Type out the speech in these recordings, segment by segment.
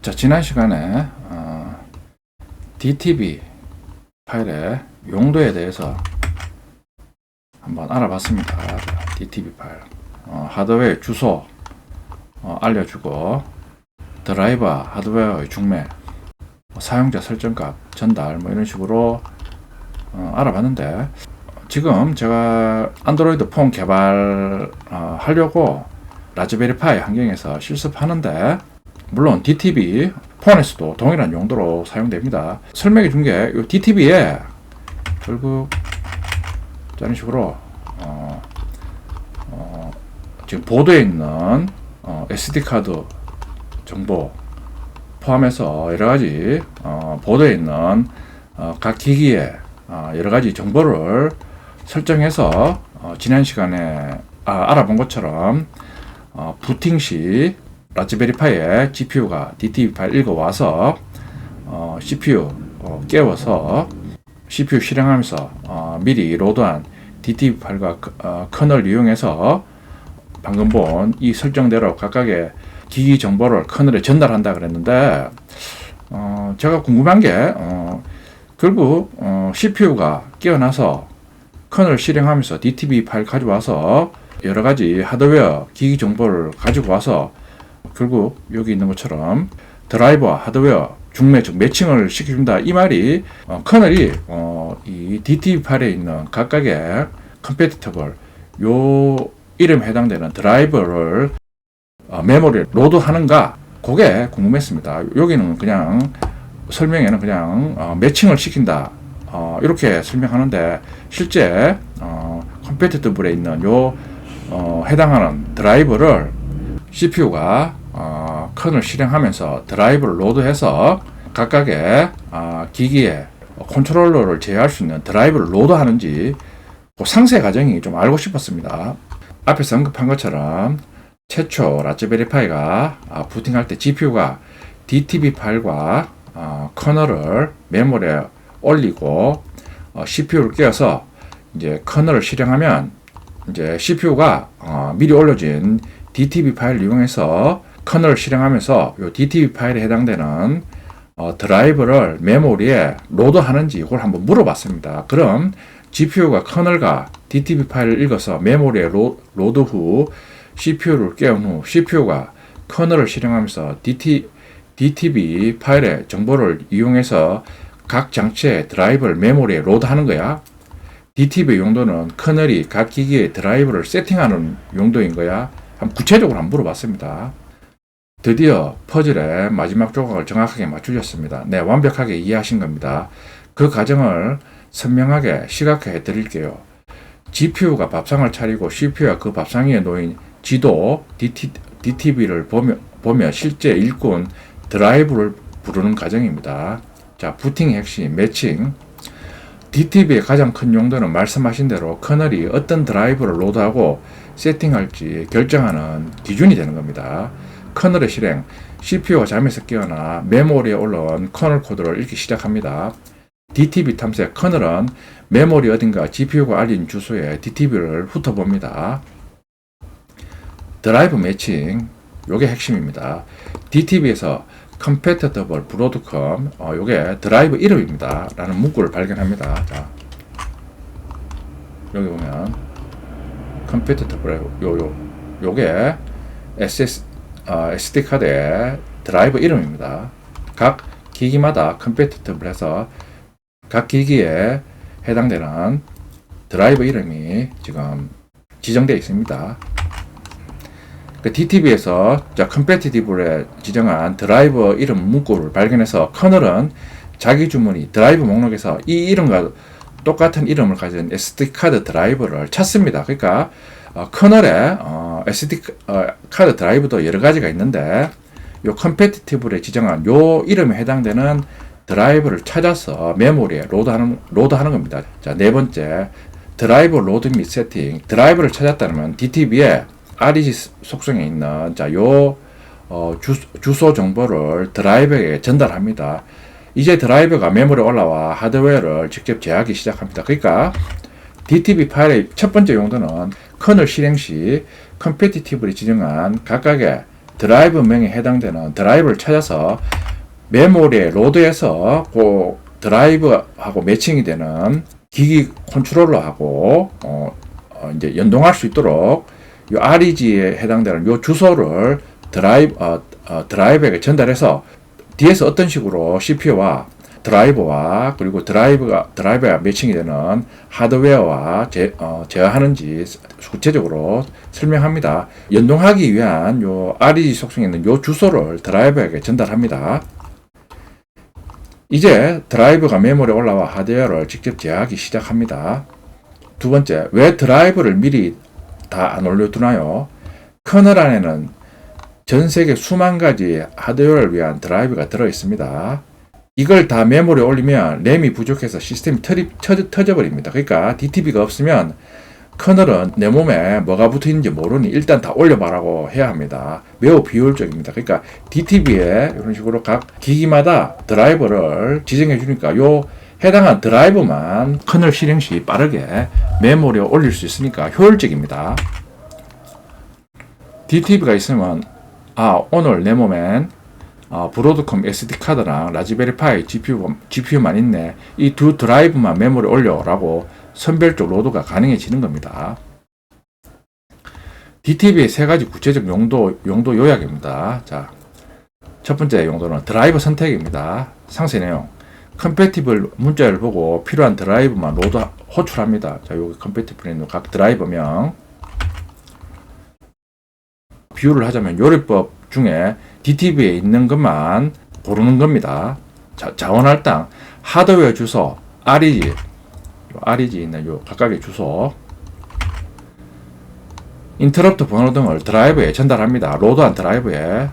자, 지난 시간에 DTB 파일의 용도에 대해서 한번 알아봤습니다. DTB 파일 하드웨어 주소 알려주고, 드라이버 하드웨어의 중매, 사용자 설정값 전달 이런 식으로 알아봤는데, 지금 제가 안드로이드 폰 개발 하려고 라즈베리 파이 환경에서 실습하는데, 물론 DTB 폰에서도 동일한 용도로 사용됩니다. 설명해 준 게 이 DTB에 결국 이런 식으로 지금 보드에 있는 SD 카드 정보 포함해서 여러 가지 보드에 있는 각 기기에 여러 가지 정보를 설정해서 지난 시간에 알아본 것처럼 부팅 시 라즈베리 파이에 GPU가 DTB 파일 읽어와서 CPU 깨워서 CPU 실행하면서 미리 로드한 DTB 파일과 커널 이용해서 방금 본 이 설정대로 각각의 기기 정보를 커널에 전달한다 그랬는데, 제가 궁금한 게 결국 CPU가 깨어나서 커널 실행하면서 DTB 파일 가져와서 여러 가지 하드웨어 기기 정보를 가지고 와서 결국 여기 있는 것처럼 드라이버와 하드웨어 중매 즉 매칭을 시켜준다, 이 말이 커널이 이 DTB 파일에 있는 각각의 컴패티터블 요 이름에 해당되는 드라이버를 메모리에 로드하는가, 그게 궁금했습니다. 여기는 그냥 설명에는 그냥 매칭을 시킨다 이렇게 설명하는데, 실제 컴패티터블에 있는 요 해당하는 드라이버를 CPU가 커널 실행하면서 드라이브를 로드해서 각각의 기기에 컨트롤러를 제어할 수 있는 드라이브를 로드하는지 그 상세 과정이 좀 알고 싶었습니다. 앞에서 언급한 것처럼 최초 라즈베리 파이가 부팅할 때 GPU가 DTB 파일과 커널을 메모리에 올리고 CPU를 깨워서 이제 커널을 실행하면 이제 CPU가 미리 올려진 DTB 파일을 이용해서 커널을 실행하면서 이 DTB 파일에 해당되는 드라이버를 메모리에 로드하는지 이걸 한번 물어봤습니다. 그럼 GPU가 커널과 DTB 파일을 읽어서 메모리에 로드 후 CPU를 깨운 후 CPU가 커널을 실행하면서 DTB 파일의 정보를 이용해서 각 장치의 드라이버를 메모리에 로드하는 거야? DTB 용도는 커널이 각 기기의 드라이버를 세팅하는 용도인 거야? 구체적으로 한번 물어봤습니다. 드디어 퍼즐의 마지막 조각을 정확하게 맞추셨습니다. 네, 완벽하게 이해하신 겁니다. 그 과정을 선명하게 시각화해 드릴게요. GPU가 밥상을 차리고 CPU가 그 밥상 위에 놓인 지도 DTB를 보며 실제 일꾼 드라이브를 부르는 과정입니다. 자, 부팅의 핵심, 매칭. DTB의 가장 큰 용도는 말씀하신 대로 커널이 어떤 드라이브를 로드하고 세팅할지 결정하는 기준이 되는 겁니다. 커널의 실행, CPU가 잠에서 깨어나 메모리에 올라온 커널 코드를 읽기 시작합니다. DTB 탐색, 커널은 메모리 어딘가 GPU가 알린 주소에 DTB를 훑어봅니다. 드라이브 매칭, 요게 핵심입니다. DTB에서 Compatible Broadcom, 요게 드라이브 이름입니다 라는 문구를 발견합니다. 자, 여기 보면 Compatible, 요게 SD 카드의 드라이브 이름입니다. 각 기기마다 Compatible 해서 각 기기에 해당되는 드라이브 이름이 지금 지정되어 있습니다. 그 DTB에서 컴패티티블에 지정한 드라이버 이름 문구를 발견해서 커널은 자기 주머니 드라이브 목록에서 이 이름과 똑같은 이름을 가진 SD 카드 드라이버를 찾습니다. 그러니까 커널에 SD 카드 드라이브도 여러 가지가 있는데, 요 컴패티티블에 지정한 요 이름에 해당되는 드라이브를 찾아서 메모리에 로드하는 겁니다. 자, 네 번째, 드라이브 로드 및 세팅. 드라이브를 찾았다면 DTB에 REG 속성에 있는 주소 정보를 드라이버에 전달합니다. 이제 드라이버가 메모리에 올라와 하드웨어를 직접 제어하기 시작합니다. 그러니까 DTB 파일의 첫 번째 용도는 커널 실행 시 컴패티티블이 지정한 각각의 드라이브명에 해당되는 드라이브를 찾아서 메모리에 로드해서 그 드라이브하고 매칭이 되는 기기 컨트롤러하고 이제 연동할 수 있도록 이 REG에 해당되는 요 주소를 드라이브에게 전달해서 뒤에서 어떤 식으로 CPU와 드라이버와 그리고 드라이버가 매칭이 되는 하드웨어와 제어하는지 구체적으로 설명합니다. 연동하기 위한 요 REG 속성에 있는 요 주소를 드라이버에게 전달합니다. 이제 드라이버가 메모리에 올라와 하드웨어를 직접 제어하기 시작합니다. 두 번째, 왜 드라이버를 미리 다 안 올려두나요? 커널 안에는 전 세계 수만 가지 하드웨어를 위한 드라이브가 들어있습니다. 이걸 다 메모리에 올리면 램이 부족해서 시스템이 터져버립니다. 그러니까 DTB가 없으면 커널은 내 몸에 뭐가 붙어 있는지 모르니 일단 다 올려봐라고 해야 합니다. 매우 비효율적입니다. 그러니까 DTB에 이런 식으로 각 기기마다 드라이버를 지정해 주니까 요 해당한 드라이버만 커널 실행 시 빠르게 메모리에 올릴 수 있으니까 효율적입니다. DTB가 있으면 오늘 내 몸엔 브로드컴 SD카드랑 라즈베리파이 GPU만 있네. 이 두 드라이브만 메모리에 올려라고 선별적 로드가 가능해지는 겁니다. DTB의 세 가지 구체적 용도 요약입니다. 자, 첫 번째 용도는 드라이버 선택입니다. 상세 내용. 컴패티블 문자를 보고 필요한 드라이브만 로드 호출합니다. 자, 여기 컴패티블 있는 각 드라이버명. 비유를 하자면 요리법 중에 DTB에 있는 것만 고르는 겁니다. 자원할당, 하드웨어 주소, REG 있는 요 각각의 주소, 인터럽트 번호 등을 드라이브에 전달합니다. 로드한 드라이브에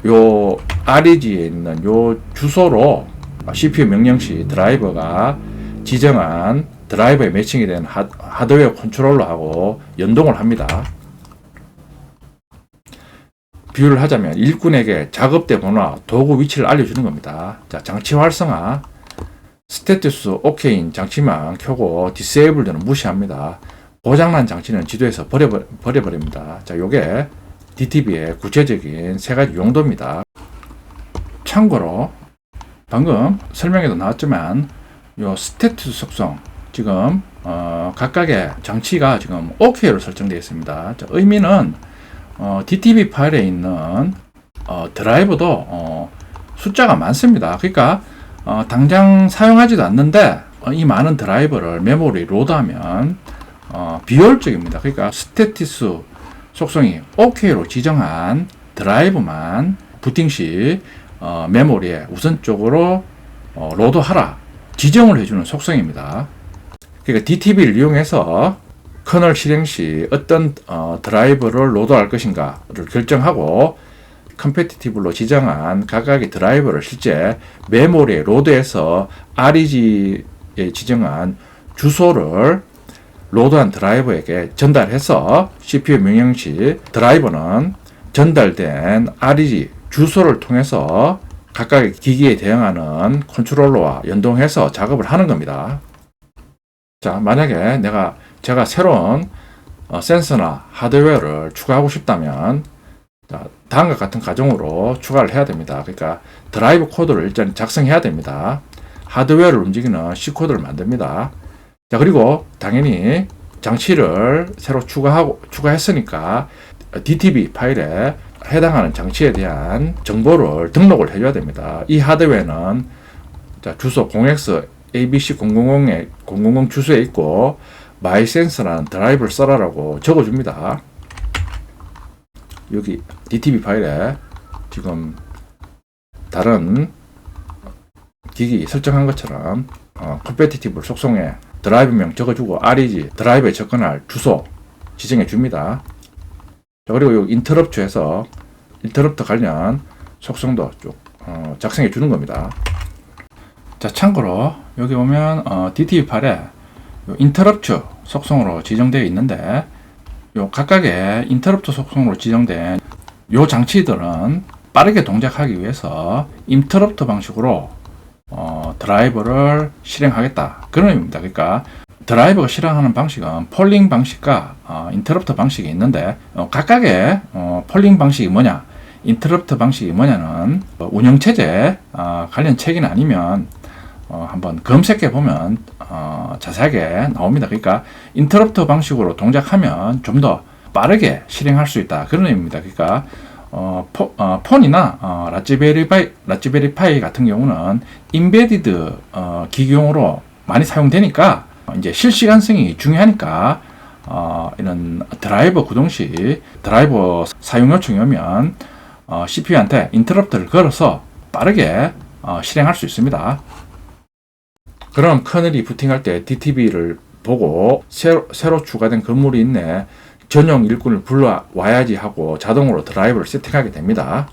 요 REG에 있는 요 주소로 CPU 명령 시 드라이버가 지정한 드라이버에 매칭이 된 하드웨어 컨트롤러하고 연동을 합니다. 비유를 하자면 일꾼에게 작업대 번호와 도구 위치를 알려주는 겁니다. 자, 장치 활성화, 스테투스 OK인 장치만 켜고 디세이블드는 무시합니다. 고장난 장치는 지도에서 버려버립니다. 자, 요게 DTB의 구체적인 세 가지 용도입니다. 참고로 방금 설명에도 나왔지만 요 스테투스 속성 지금 각각의 장치가 지금 OK로 설정되어 있습니다. 자, 의미는 DTB 파일에 있는 드라이버도 숫자가 많습니다. 그러니까 당장 사용하지도 않는데 이 많은 드라이버를 메모리 로드하면 비효율적입니다. 그러니까 스테투스 속성이 OK로 지정한 드라이브만 부팅 시 메모리에 우선적으로 로드하라 지정을 해주는 속성입니다. 그러니까 DTB를 이용해서 커널 실행 시 어떤 드라이버를 로드할 것인가를 결정하고 컴패티티블로 지정한 각각의 드라이버를 실제 메모리에 로드해서 REG에 지정한 주소를 로드한 드라이버에게 전달해서 CPU 명령 시 드라이버는 전달된 REG 주소를 통해서 각각의 기기에 대응하는 컨트롤러와 연동해서 작업을 하는 겁니다. 자, 만약에 제가 새로운 센서나 하드웨어를 추가하고 싶다면 다음과 같은 과정으로 추가를 해야 됩니다. 그러니까 드라이브 코드를 일단 작성해야 됩니다. 하드웨어를 움직이는 C코드를 만듭니다. 자, 그리고 당연히 장치를 새로 추가했으니까 DTB 파일에 해당하는 장치에 대한 정보를 등록을 해줘야 됩니다. 이 하드웨어는 주소 0x ABC000에 000 주소에 있고 마이센서라는 드라이브를 써라라고 적어줍니다. 여기 DTB 파일에 지금 다른 기기 설정한 것처럼 컴패티티블 속성에 드라이브명 적어주고 REG 드라이브에 접근할 주소 지정해 줍니다. 자, 그리고 여기 인터럽트에서 인터럽트 관련 속성도 쭉 작성해 주는 겁니다. 자, 참고로 여기 보면 DTB 파일에 인터럽트 속성으로 지정되어 있는데 요 각각의 인터럽트 속성으로 지정된 요 장치들은 빠르게 동작하기 위해서 인터럽트 방식으로 드라이버를 실행하겠다 그런 의미입니다. 그러니까 드라이버가 실행하는 방식은 폴링 방식과 인터럽트 방식이 있는데 각각의 폴링 방식이 뭐냐, 인터럽트 방식이 뭐냐는 운영체제 관련 책이나 아니면 한번 검색해 보면 자세하게 나옵니다. 그러니까 인터럽트 방식으로 동작하면 좀 더 빠르게 실행할 수 있다, 그런 의미입니다. 그러니까 폰이나 라즈베리 파이 같은 경우는 인베디드 기기용으로 많이 사용되니까 이제 실시간성이 중요하니까 이런 드라이버 구동 시 드라이버 사용 요청이 오면 CPU한테 인터럽트를 걸어서 빠르게 실행할 수 있습니다. 그럼 커널이 부팅할 때 DTB를 보고 새로 추가된 건물이 있네, 전용 일꾼을 불러와야지 하고 자동으로 드라이버를 세팅하게 됩니다.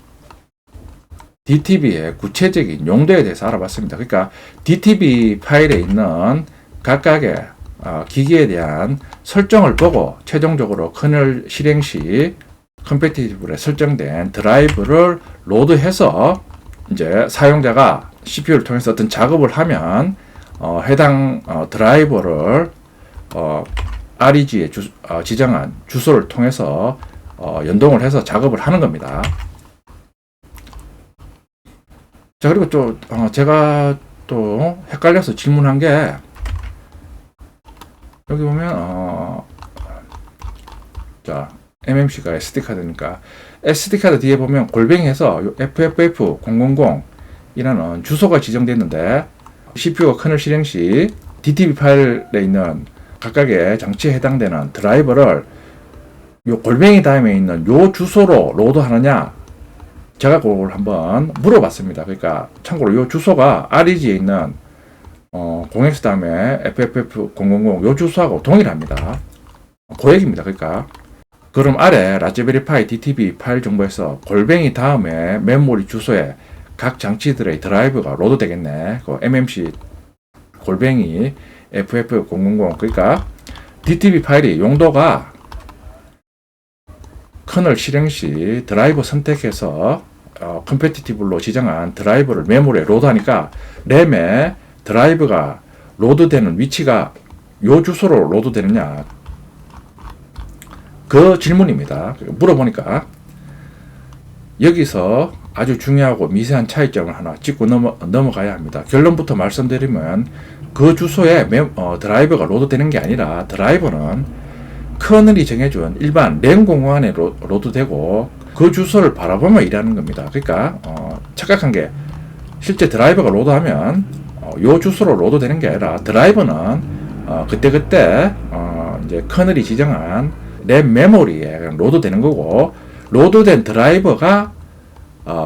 DTB의 구체적인 용도에 대해서 알아봤습니다. 그러니까 DTB 파일에 있는 각각의 기기에 대한 설정을 보고 최종적으로 커널 실행 시 컴패티블에 설정된 드라이브를 로드해서 이제 사용자가 CPU를 통해서 어떤 작업을 하면 해당 드라이버를 REG에 지정한 주소를 통해서 연동을 해서 작업을 하는 겁니다. 자, 그리고 또 제가 또 헷갈려서 질문한 게, 여기 보면 자, MMC가 SD카드니까 SD카드 뒤에 보면 골뱅이에서 FFF000 이라는 주소가 지정됐는데, CPU가 커널 실행 시 DTB 파일에 있는 각각의 장치에 해당되는 드라이버를 요 골뱅이 다음에 있는 요 주소로 로드하느냐, 제가 그걸 한번 물어봤습니다. 그러니까 참고로 요 주소가 REG에 있는 0X 다음에 FFF000 요 주소하고 동일합니다. 그 얘기입니다. 그러니까 그럼 아래 라즈베리 파이 DTB 파일 정보에서 골뱅이 다음에 메모리 주소에 각 장치들의 드라이브가 로드 되겠네. 그 MMC 골뱅이 FF000, 그러니까 DTB 파일이 용도가 커널 실행 시 드라이버 선택해서 컴패티티블로 지정한 드라이버를 메모리에 로드하니까 램에 드라이브가 로드되는 위치가 요 주소로 로드되느냐, 그 질문입니다. 물어보니까 여기서 아주 중요하고 미세한 차이점을 하나 짚고 넘어가야 합니다. 결론부터 말씀드리면 그 주소에 드라이버가 로드되는 게 아니라 드라이버는 커널이 정해준 일반 램 공간에 로드되고 그 주소를 바라보며 일하는 겁니다. 그러니까 착각한 게, 실제 드라이버가 로드하면 요 주소로 로드되는 게 아니라 드라이버는 그때 이제 커널이 지정한 램 메모리에 로드되는 거고, 로드된 드라이버가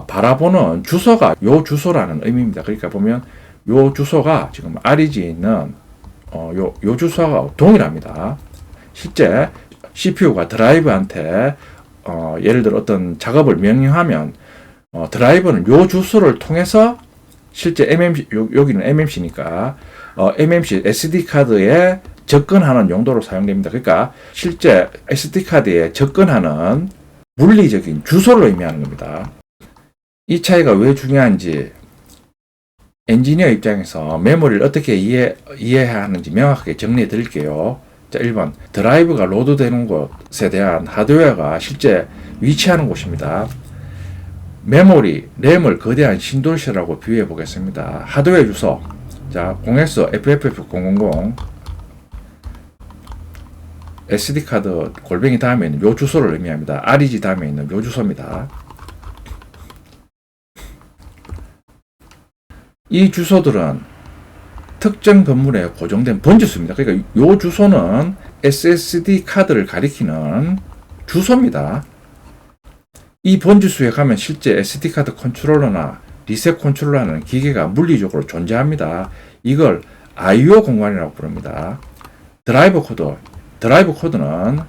바라보는 주소가 요 주소라는 의미입니다. 그러니까 보면 요 주소가 지금 REG에 있는 요 주소가 동일합니다. 실제 CPU가 드라이브한테 예를 들어 어떤 작업을 명령하면 드라이버는 요 주소를 통해서 실제 MMC, 여기는 MMC니까 MMC SD카드에 접근하는 용도로 사용됩니다. 그러니까 실제 SD카드에 접근하는 물리적인 주소를 의미하는 겁니다. 이 차이가 왜 중요한지 엔지니어 입장에서 메모리를 어떻게 이해해야 하는지 명확하게 정리해 드릴게요. 자, 1번, 드라이브가 로드되는 곳에 대한 하드웨어가 실제 위치하는 곳입니다. 메모리, 램을 거대한 신도시라고 비유해 보겠습니다. 하드웨어 주소, 자, 0X FFF000 SD카드 골뱅이 다음에 있는 요 주소를 의미합니다. REG 다음에 있는 요 주소입니다. 이 주소들은 특정 건물에 고정된 번지수입니다. 그러니까 요 주소는 SSD 카드를 가리키는 주소입니다. 이 번지수에 가면 실제 SD카드 컨트롤러나 리셋 컨트롤러라는 기계가 물리적으로 존재합니다. 이걸 I/O 공간이라고 부릅니다. 드라이버 코드는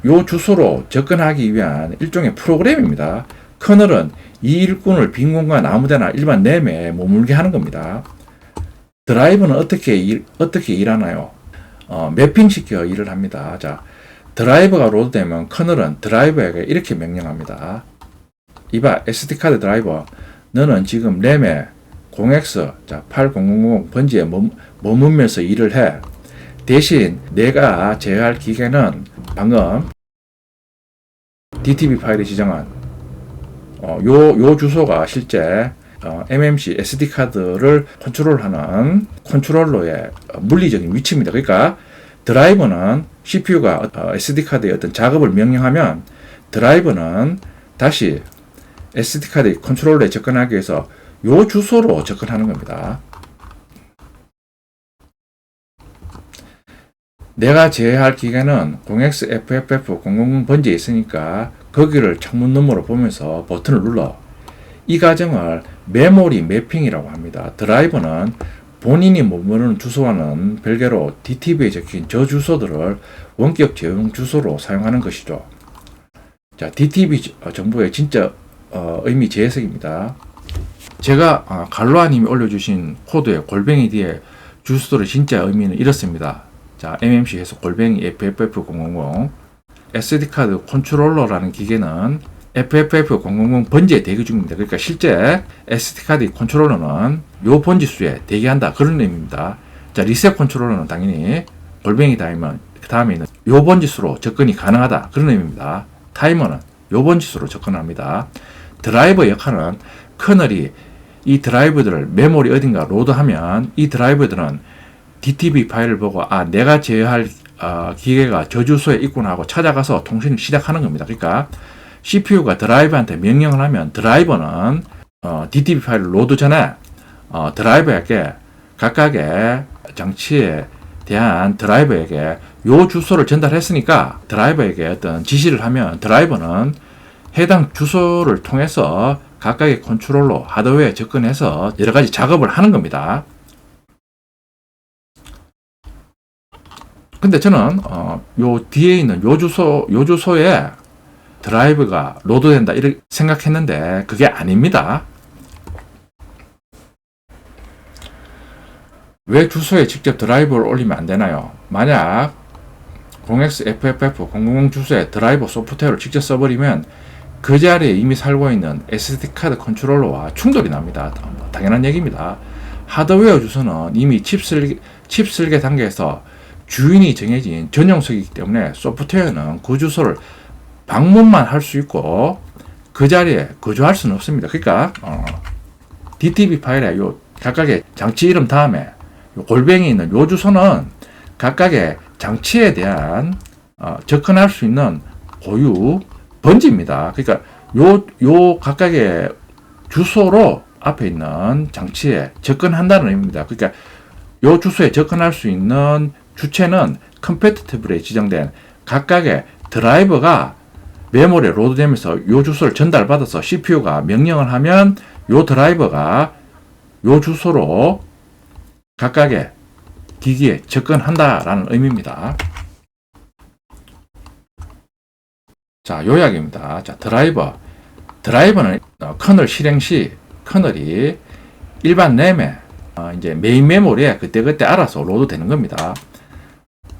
요 주소로 접근하기 위한 일종의 프로그램입니다. 커널은 이 일꾼을 빈 공간 아무데나 일반 램에 머물게 하는 겁니다. 드라이버는 어떻게 일하나요? 매핑시켜 일을 합니다. 자, 드라이버가 로드되면 커널은 드라이버에게 이렇게 명령합니다. 이봐, SD카드 드라이버, 너는 지금 램에 0X, 자, 8000 번지에 머물면서 일을 해. 대신 내가 제어할 기계는 방금 DTB 파일이 지정한 요 주소가 실제 MMC SD카드를 컨트롤하는 컨트롤러의 물리적인 위치입니다. 그러니까 드라이버는 CPU가 SD카드의 어떤 작업을 명령하면 드라이버는 다시 SD카드의 컨트롤러에 접근하기 위해서 요 주소로 접근하는 겁니다. 내가 제어할 기계는 0xFFF000 번지에 있으니까 거기를 창문 너머로 보면서 버튼을 눌러. 이 과정을 메모리 매핑이라고 합니다. 드라이버는 본인이 머무르는 주소와는 별개로 DTV에 적힌 저 주소들을 원격 제공 주소로 사용하는 것이죠. 자, DTV 정보의 진짜 의미 재해석입니다. 제가 갈로아님이 올려주신 코드의 골뱅이 뒤에 주소들의 진짜 의미는 이렇습니다. 자, MMC 해서 골뱅이 FFF000 SD카드 컨트롤러라는 기계는 FFF000 번지에 대기 중입니다. 그러니까 실제 SD카드 컨트롤러는 요 번지수에 대기한다. 그런 의미입니다. 자, 리셋 컨트롤러는 당연히 골뱅이 다이면 그 다음에 있는 요 번지수로 접근이 가능하다. 그런 의미입니다. 타이머는 요 번지수로 접근합니다. 드라이버 역할은 커널이 이 드라이브들을 메모리 어딘가 로드하면 이 드라이브들은 DTV 파일을 보고 내가 제어할 기계가 저 주소에 있구나 하고 찾아가서 통신을 시작하는 겁니다. 그러니까 CPU가 드라이버한테 명령을 하면 드라이버는 DTV 파일을 로드 전에 드라이버에게 각각의 장치에 대한 드라이버에게 요 주소를 전달했으니까 드라이버에게 어떤 지시를 하면 드라이버는 해당 주소를 통해서 각각의 컨트롤러 하드웨어에 접근해서 여러 가지 작업을 하는 겁니다. 근데 저는 요 뒤에 있는 요 주소에 드라이브가 로드된다 이렇게 생각했는데 그게 아닙니다. 왜 주소에 직접 드라이버를 올리면 안 되나요? 만약 0xFFF000 주소에 드라이버 소프트웨어를 직접 써버리면 그 자리에 이미 살고 있는 SD카드 컨트롤러와 충돌이 납니다. 당연한 얘기입니다. 하드웨어 주소는 이미 칩 설계 단계에서 주인이 정해진 전용석이기 때문에 소프트웨어는 그 주소를 방문만 할 수 있고 그 자리에 거주할 수는 없습니다. 그러니까 DTV 파일에 요 각각의 장치 이름 다음에 요 골뱅이 있는 요 주소는 각각의 장치에 대한 접근할 수 있는 고유 번지입니다. 그러니까 요 각각의 주소로 앞에 있는 장치에 접근한다는 의미입니다. 그러니까 요 주소에 접근할 수 있는 주체는 컴패티티블에 지정된 각각의 드라이버가 메모리에 로드되면서 요 주소를 전달받아서 CPU가 명령을 하면 요 드라이버가 요 주소로 각각의 기기에 접근한다라는 의미입니다. 자, 요약입니다. 자, 드라이버는 커널 실행 시 커널이 일반 램에 이제 메인 메모리에 그때그때 알아서 로드되는 겁니다.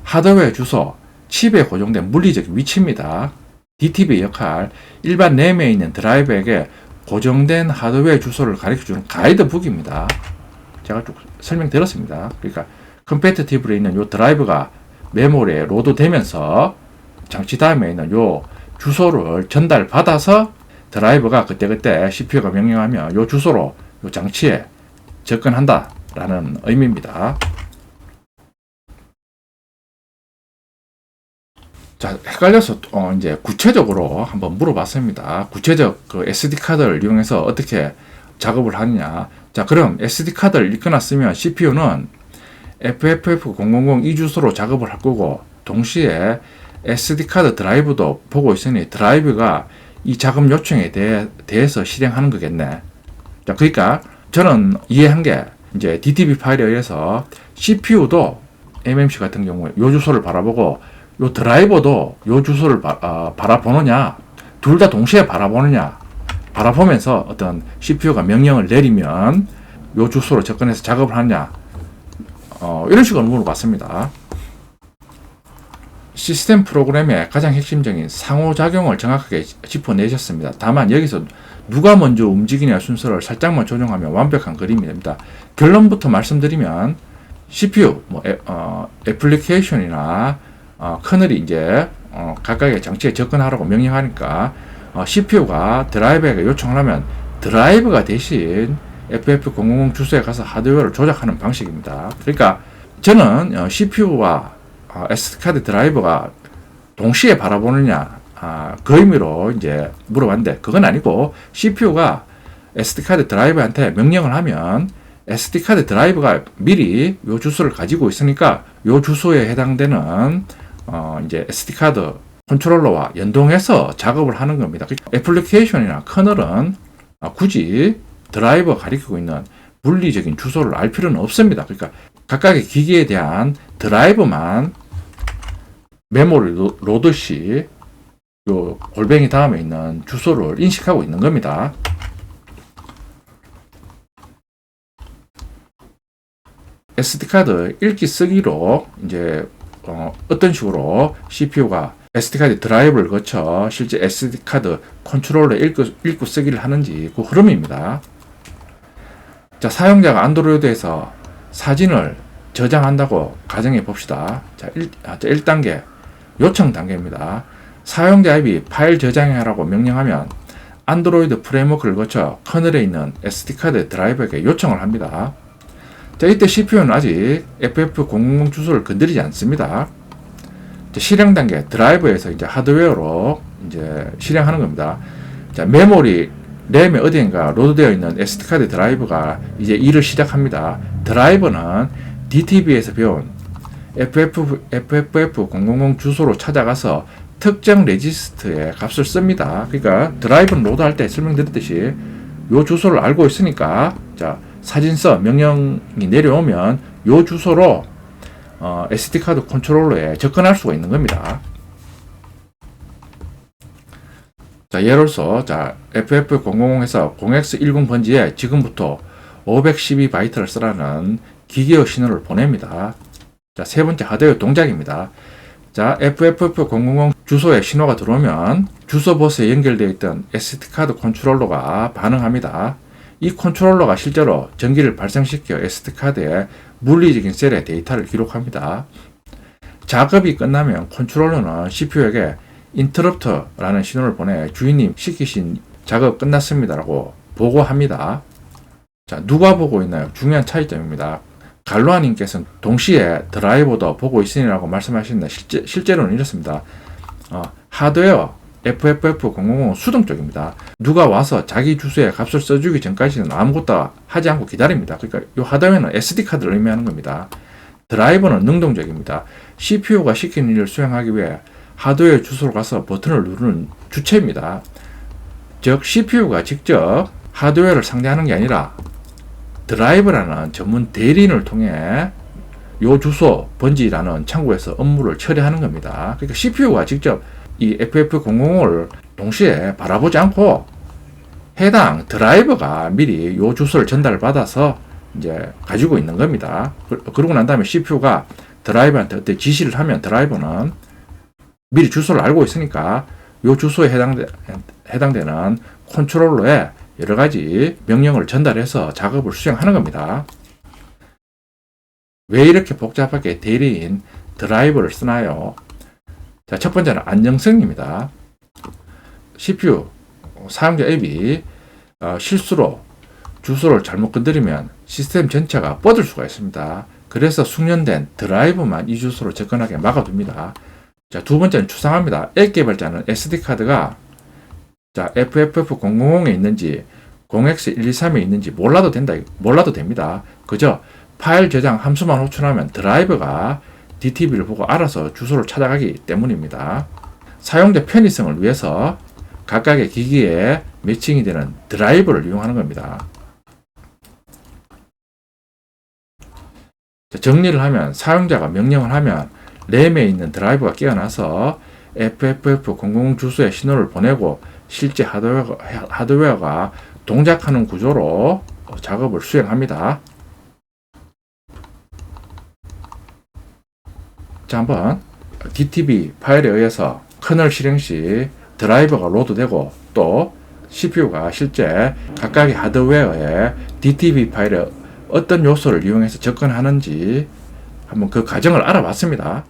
하드웨어 주소, 칩에 고정된 물리적 위치입니다. DTV 역할, 일반 램에 있는 드라이버에게 고정된 하드웨어 주소를 가르쳐주는 가이드북입니다. 제가 쭉 설명드렸습니다. 그러니까 컴패티티블에 있는 요 드라이버가 메모리에 로드되면서 장치 다음에 있는 요 주소를 전달받아서 드라이버가 그때그때 CPU가 명령하면 요 주소로 요 장치에 접근한다 라는 의미입니다. 자, 헷갈려서 이제 구체적으로 한번 물어봤습니다. 구체적 그 SD카드를 이용해서 어떻게 작업을 하느냐. 자, 그럼 SD카드를 읽어놨으면 CPU는 FFF000 이 주소로 작업을 할 거고 동시에 SD카드 드라이브도 보고 있으니 드라이브가 이 작업 요청에 대해서 실행하는 거겠네. 자, 그러니까 저는 이해한 게 이제 DTV 파일에 의해서 CPU도 MMC 같은 경우에 요 주소를 바라보고 요 드라이버도 요 주소를 바라보느냐, 둘 다 동시에 바라보느냐, 바라보면서 어떤 CPU가 명령을 내리면 요 주소로 접근해서 작업을 하느냐, 이런 식으로 물어봤습니다. 시스템 프로그램의 가장 핵심적인 상호작용을 정확하게 짚어내셨습니다. 다만 여기서 누가 먼저 움직이냐 순서를 살짝만 조정하면 완벽한 그림이 됩니다. 결론부터 말씀드리면 CPU, 애플리케이션이나 커널이 이제 각각의 장치에 접근하라고 명령하니까 CPU가 드라이버에게 요청을 하면 드라이버가 대신 FF000 주소에 가서 하드웨어를 조작하는 방식입니다. 그러니까 저는 CPU와 SD카드 드라이버가 동시에 바라보느냐 그 의미로 이제 물어봤는데 그건 아니고 CPU가 SD카드 드라이버한테 명령을 하면 SD카드 드라이버가 미리 요 주소를 가지고 있으니까 요 주소에 해당되는 이제 SD카드 컨트롤러와 연동해서 작업을 하는 겁니다. 애플리케이션이나 커널은 굳이 드라이버 가리키고 있는 물리적인 주소를 알 필요는 없습니다. 그러니까 각각의 기기에 대한 드라이버만 메모리 로드 시 요 골뱅이 다음에 있는 주소를 인식하고 있는 겁니다. SD카드 읽기 쓰기로 이제 어떤 식으로 CPU가 SD카드 드라이브를 거쳐 실제 SD카드 컨트롤러 읽고 쓰기를 하는지 그 흐름입니다. 자, 사용자가 안드로이드에서 사진을 저장한다고 가정해 봅시다. 자, 1단계 요청 단계입니다. 사용자 앱이 파일 저장하라고 명령하면 안드로이드 프레임워크를 거쳐 커널에 있는 SD카드 드라이버에게 요청을 합니다. 자, 이때 CPU는 아직 FF000 주소를 건드리지 않습니다. 실행 단계 드라이버에서 이제 하드웨어로 이제 실행하는 겁니다. 자, 메모리 램에 어디인가 로드되어 있는 SD카드 드라이버가 이제 일을 시작합니다. 드라이버는 DTB에서 배운 FFF000 주소로 찾아가서 특정 레지스트에 값을 씁니다. 그러니까 드라이버는 로드할 때 설명드렸듯이 요 주소를 알고 있으니까 자, 사진서 명령이 내려오면 요 주소로 SD카드 컨트롤러에 접근할 수가 있는 겁니다. 자, 예로서 자, FF000에서 0x10 번지에 지금부터 512바이트를 쓰라는 기계어 신호를 보냅니다. 자, 세 번째 하드웨어 동작입니다. 자, FF000 주소에 신호가 들어오면 주소 버스에 연결되어 있던 SD카드 컨트롤러가 반응합니다. 이 컨트롤러가 실제로 전기를 발생시켜 SD카드에 물리적인 셀에 데이터를 기록합니다. 작업이 끝나면 컨트롤러는 CPU에게 interrupt라는 신호를 보내 주인님 시키신 작업 끝났습니다라고 보고합니다. 자, 누가 보고 있나요? 중요한 차이점입니다. 갈로아님께서는 동시에 드라이버도 보고 있으니라고 말씀하시는데 실제로는 이렇습니다. 하드웨어 FFF000 수동 쪽입니다. 누가 와서 자기 주소에 값을 써주기 전까지는 아무것도 하지 않고 기다립니다. 그러니까 이 하드웨어는 SD카드를 의미하는 겁니다. 드라이버는 능동적입니다. CPU가 시키는 일을 수행하기 위해 하드웨어 주소로 가서 버튼을 누르는 주체입니다. 즉 CPU가 직접 하드웨어를 상대하는 게 아니라 드라이버라는 전문 대리인을 통해 요 주소 번지라는 창구에서 업무를 처리하는 겁니다. 그러니까 CPU가 직접 이 FF000을 동시에 바라보지 않고 해당 드라이버가 미리 요 주소를 전달받아서 이제 가지고 있는 겁니다. 그러고 난 다음에 CPU가 드라이버한테 어떤 지시를 하면 드라이버는 미리 주소를 알고 있으니까 요 주소에 해당되는 컨트롤러에 여러 가지 명령을 전달해서 작업을 수행하는 겁니다. 왜 이렇게 복잡하게 대리인 드라이버를 쓰나요? 자, 첫 번째는 안정성입니다. CPU 사용자 앱이 실수로 주소를 잘못 건드리면 시스템 전체가 뻗을 수가 있습니다. 그래서 숙련된 드라이버만 이 주소로 접근하게 막아둡니다. 자, 두 번째는 추상합니다. 앱 개발자는 SD카드가 자, FFF000에 있는지 0x123에 있는지 몰라도 됩니다. 그저 파일 저장 함수만 호출하면 드라이버가 DTB를 보고 알아서 주소를 찾아가기 때문입니다. 사용자 편의성을 위해서 각각의 기기에 매칭이 되는 드라이버를 이용하는 겁니다. 자, 정리를 하면 사용자가 명령을 하면 램에 있는 드라이버가 깨어나서 FFF000 주소에 신호를 보내고 실제 하드웨어가 동작하는 구조로 작업을 수행합니다. 자, 한번 DTB 파일에 의해서 커널 실행 시 드라이버가 로드되고 또 CPU가 실제 각각의 하드웨어에 DTB 파일에 어떤 요소를 이용해서 접근하는지 한번 그 과정을 알아봤습니다.